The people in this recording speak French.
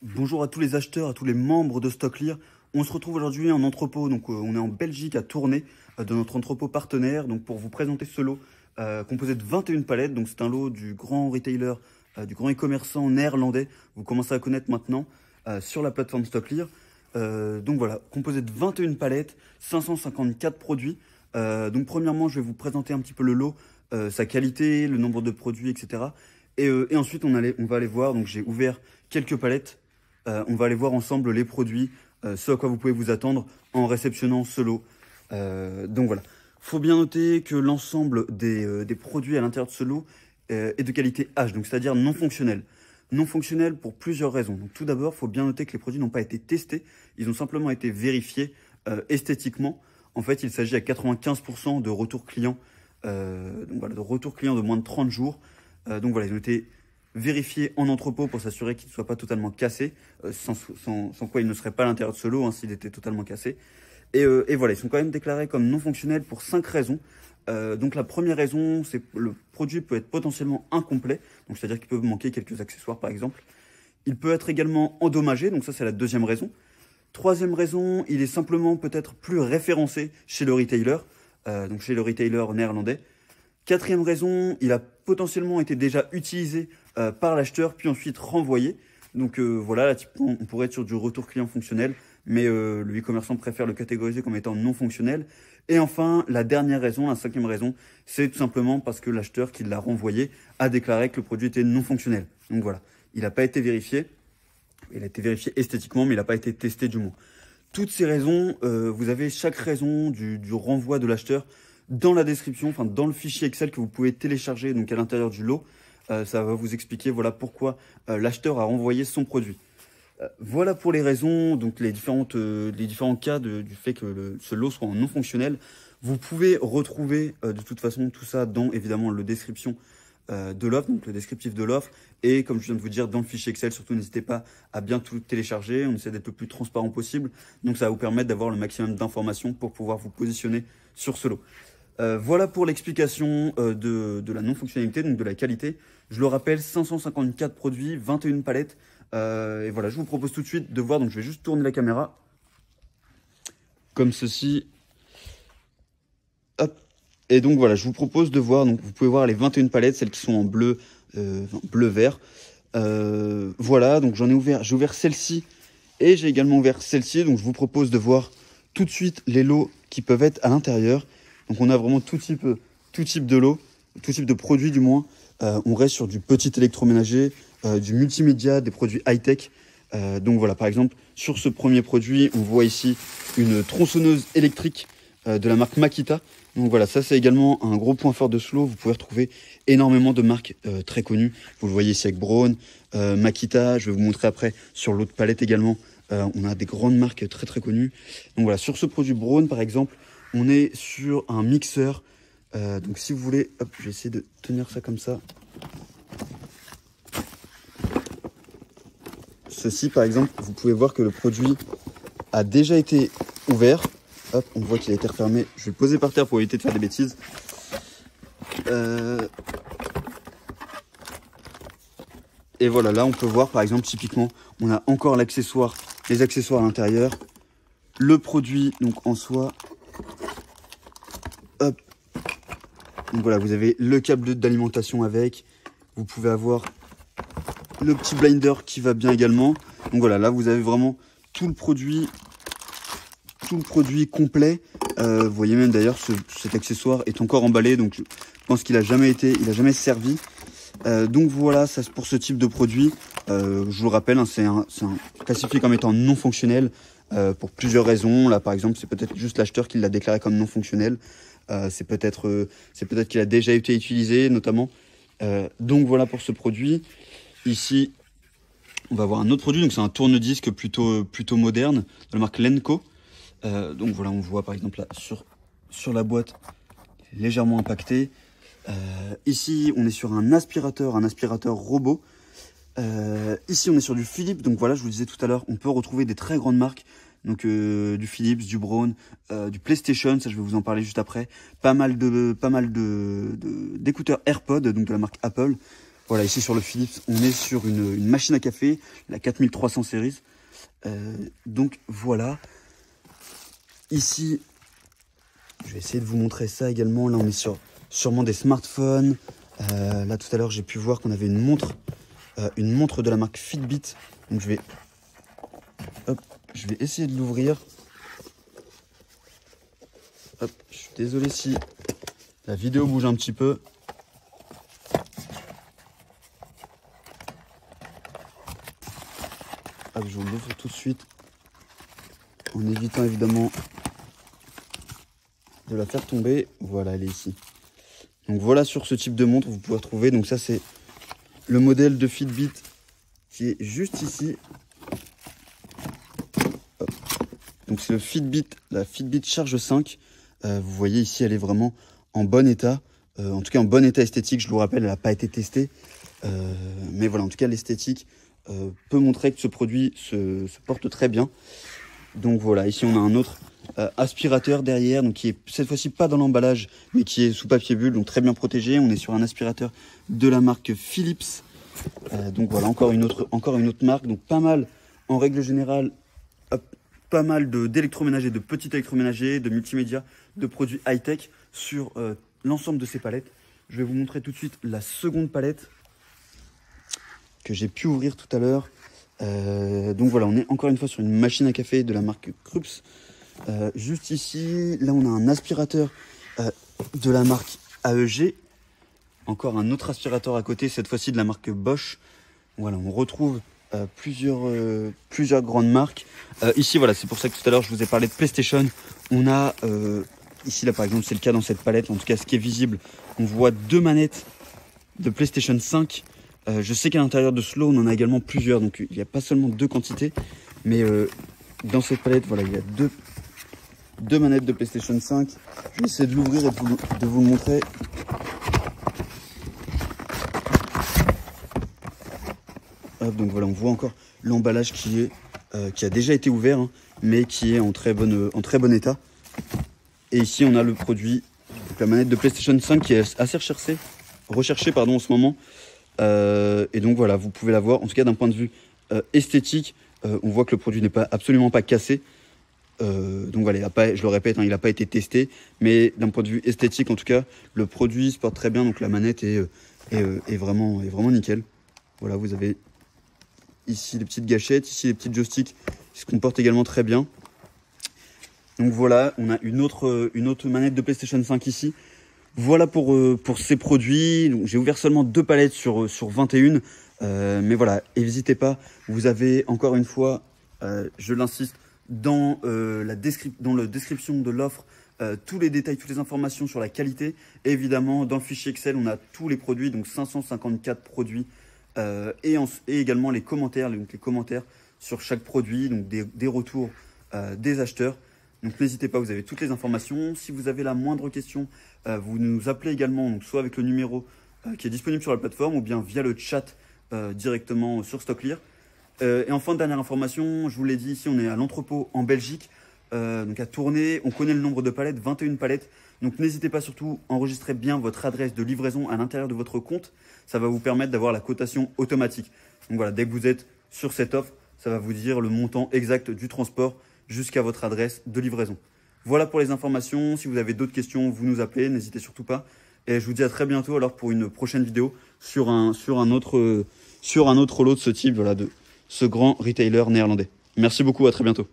Bonjour à tous les acheteurs, à tous les membres de StockLear. On se retrouve aujourd'hui en entrepôt, donc on est en Belgique à Tournai, de notre entrepôt partenaire, donc pour vous présenter ce lot composé de 21 palettes. Donc c'est un lot du grand retailer, du grand e-commerçant néerlandais. Vous commencez à connaître maintenant sur la plateforme StockLear. Donc voilà, composé de 21 palettes, 554 produits. Donc premièrement, je vais vous présenter un petit peu le lot, sa qualité, le nombre de produits, etc. Et ensuite, on va aller voir. Donc j'ai ouvert quelques palettes. On va aller voir ensemble les produits, ce à quoi vous pouvez vous attendre en réceptionnant ce lot. Donc voilà. Faut bien noter que l'ensemble des produits à l'intérieur de ce lot est de qualité H, donc c'est-à-dire non fonctionnel. Non fonctionnel pour plusieurs raisons. Donc tout d'abord, il faut bien noter que les produits n'ont pas été testés, ils ont simplement été vérifiés esthétiquement. En fait, il s'agit à 95% de retour client, donc voilà, de retour client de moins de 30 jours. Donc voilà, ils ont été vérifier en entrepôt pour s'assurer qu'il ne soit pas totalement cassé, sans quoi il ne serait pas à l'intérieur de ce lot s'il était totalement cassé. Et voilà, ils sont quand même déclarés comme non fonctionnels pour 5 raisons. Donc la première raison, c'est que le produit peut être potentiellement incomplet, donc c'est-à-dire qu'il peut manquer quelques accessoires par exemple. Il peut être également endommagé, donc ça c'est la deuxième raison. Troisième raison, il est simplement peut-être plus référencé chez le retailer, donc chez le retailer néerlandais. Quatrième raison, il a potentiellement été déjà utilisé par l'acheteur, puis ensuite renvoyé. Donc voilà, là, typiquement, on pourrait être sur du retour client fonctionnel, mais le e-commerçant préfère le catégoriser comme étant non fonctionnel. Et enfin, la dernière raison, la cinquième raison, c'est tout simplement parce que l'acheteur qui l'a renvoyé a déclaré que le produit était non fonctionnel. Donc voilà, il n'a pas été vérifié. Il a été vérifié esthétiquement, mais il n'a pas été testé du moins. Toutes ces raisons, vous avez chaque raison du renvoi de l'acheteur dans la description, enfin dans le fichier Excel que vous pouvez télécharger donc à l'intérieur du lot. Ça va vous expliquer voilà pourquoi l'acheteur a renvoyé son produit. Voilà pour les raisons, donc les différents cas du fait que ce lot soit en non fonctionnel. Vous pouvez retrouver de toute façon tout ça dans évidemment le description de l'offre, donc le descriptif de l'offre. Et comme je viens de vous dire, dans le fichier Excel, surtout n'hésitez pas à bien tout télécharger. On essaie d'être le plus transparent possible. Donc ça va vous permettre d'avoir le maximum d'informations pour pouvoir vous positionner sur ce lot. Voilà pour l'explication de la non-fonctionnalité, donc de la qualité. Je le rappelle, 554 produits, 21 palettes. Et voilà, je vous propose tout de suite de voir. Donc je vais juste tourner la caméra comme ceci. Hop. Et donc voilà, je vous propose de voir. Donc vous pouvez voir les 21 palettes, celles qui sont en bleu, bleu-vert. Voilà, donc j'ai ouvert celle-ci et j'ai également ouvert celle-ci. Donc je vous propose de voir tout de suite les lots qui peuvent être à l'intérieur. Donc on a vraiment tout type de lot, tout type de produits du moins. On reste sur du petit électroménager, du multimédia, des produits high-tech. Donc voilà, par exemple, sur ce premier produit, on voit ici une tronçonneuse électrique de la marque Makita. Donc voilà, ça c'est également un gros point fort de ce lot. Vous pouvez retrouver énormément de marques très connues. Vous le voyez ici avec Braun, Makita. Je vais vous montrer après sur l'autre palette également. On a des grandes marques très très connues. Donc voilà, sur ce produit Braun par exemple, on est sur un mixeur. Donc si vous voulez, hop, je vais essayer de tenir ça comme ça. Ceci par exemple, vous pouvez voir que le produit a déjà été ouvert. Hop, on voit qu'il a été refermé. Je vais le poser par terre pour éviter de faire des bêtises. Et voilà, là on peut voir par exemple typiquement, on a encore les accessoires à l'intérieur. Le produit donc en soi. Hop. Donc voilà, vous avez le câble d'alimentation avec. Vous pouvez avoir le petit blinder qui va bien également. Donc voilà, là vous avez vraiment tout le produit complet. Vous voyez même d'ailleurs cet accessoire est encore emballé, donc je pense qu'il a jamais servi. Donc voilà, ça c'est pour ce type de produit. Je vous le rappelle, hein, c'est classifié comme étant non fonctionnel pour plusieurs raisons. Là par exemple, c'est peut-être juste l'acheteur qui l'a déclaré comme non fonctionnel. C'est peut-être qu'il a déjà été utilisé notamment. Donc voilà pour ce produit. Ici, on va avoir un autre produit. Donc c'est un tourne-disque plutôt moderne de la marque Lenco. Donc voilà, on voit par exemple là sur la boîte légèrement impacté. Ici, on est sur un aspirateur robot. Ici, on est sur du Philips. Donc voilà, je vous disais tout à l'heure, on peut retrouver des très grandes marques. Donc du Philips, du Braun, du PlayStation, ça je vais vous en parler juste après. Pas mal d'écouteurs AirPods, donc de la marque Apple. Voilà, ici sur le Philips, on est sur une machine à café, la 4300 série. Donc voilà. Ici, je vais essayer de vous montrer ça également. Là, on est sur sûrement des smartphones. Là, tout à l'heure, j'ai pu voir qu'on avait une montre de la marque Fitbit. Donc je vais essayer de l'ouvrir. Hop, je suis désolé si la vidéo bouge un petit peu. Hop, je vous l'ouvre tout de suite en évitant évidemment de la faire tomber. Voilà, elle est ici. Donc voilà, sur ce type de montre, vous pouvez retrouver. Donc ça, c'est le modèle de Fitbit qui est juste ici. Hop. Donc c'est le Fitbit, la Fitbit Charge 5. Vous voyez ici, elle est vraiment en bon état. En tout cas, en bon état esthétique. Je vous rappelle, elle n'a pas été testée. Mais voilà, en tout cas, l'esthétique peut montrer que ce produit se porte très bien. Donc voilà, ici on a un autre aspirateur derrière, donc qui est cette fois-ci pas dans l'emballage, mais qui est sous papier bulle, donc très bien protégé. On est sur un aspirateur de la marque Philips. Donc voilà, encore une autre marque. Donc pas mal, en règle générale, pas mal d'électroménager, de petits électroménagers, de multimédia, de produits high-tech sur l'ensemble de ces palettes. Je vais vous montrer tout de suite la seconde palette que j'ai pu ouvrir tout à l'heure. Donc voilà, on est encore une fois sur une machine à café de la marque Krups. Juste ici, là on a un aspirateur de la marque AEG. Encore un autre aspirateur à côté, cette fois-ci de la marque Bosch. Voilà, on retrouve plusieurs grandes marques. Ici, voilà, c'est pour ça que tout à l'heure je vous ai parlé de PlayStation. On a, ici là par exemple, c'est le cas dans cette palette, en tout cas ce qui est visible, on voit 2 manettes de PlayStation 5. Je sais qu'à l'intérieur de Slow, on en a également plusieurs, donc il n'y a pas seulement 2 quantités, mais dans cette palette, voilà, il y a deux manettes de PlayStation 5. Je vais essayer de l'ouvrir et de vous le montrer. Hop, donc voilà, on voit encore l'emballage qui a déjà été ouvert, hein, mais qui est en très bon état. Et ici, on a le produit, donc la manette de PlayStation 5 qui est assez recherchée en ce moment. Et donc voilà, vous pouvez la voir. En tout cas, d'un point de vue esthétique, on voit que le produit n'est absolument pas cassé. Donc voilà, je le répète, hein, il n'a pas été testé, mais d'un point de vue esthétique, en tout cas, le produit se porte très bien. Donc la manette est vraiment nickel. Voilà, vous avez ici les petites gâchettes, ici les petits joysticks qui se comportent également très bien. Donc voilà, on a une autre manette de PlayStation 5 ici. Voilà pour ces produits. J'ai ouvert seulement 2 palettes sur 21. Mais voilà, n'hésitez pas. Vous avez encore une fois, je l'insiste, dans la description de l'offre, tous les détails, toutes les informations sur la qualité. Et évidemment, dans le fichier Excel, on a tous les produits, donc 554 produits. Et également les commentaires sur chaque produit, donc des retours des acheteurs. Donc n'hésitez pas, vous avez toutes les informations. Si vous avez la moindre question, vous nous appelez également, donc soit avec le numéro qui est disponible sur la plateforme ou bien via le chat directement sur StockLear. Et enfin, dernière information, je vous l'ai dit, ici on est à l'entrepôt en Belgique, donc à Tournai. On connaît le nombre de palettes, 21 palettes. Donc n'hésitez pas surtout, enregistrez bien votre adresse de livraison à l'intérieur de votre compte. Ça va vous permettre d'avoir la cotation automatique. Donc voilà, dès que vous êtes sur cette offre, ça va vous dire le montant exact du transport jusqu'à votre adresse de livraison. Voilà pour les informations. Si vous avez d'autres questions, vous nous appelez, n'hésitez surtout pas. Et je vous dis à très bientôt alors pour une prochaine vidéo sur un autre lot de ce type, voilà, de ce grand retailer néerlandais. Merci beaucoup, à très bientôt.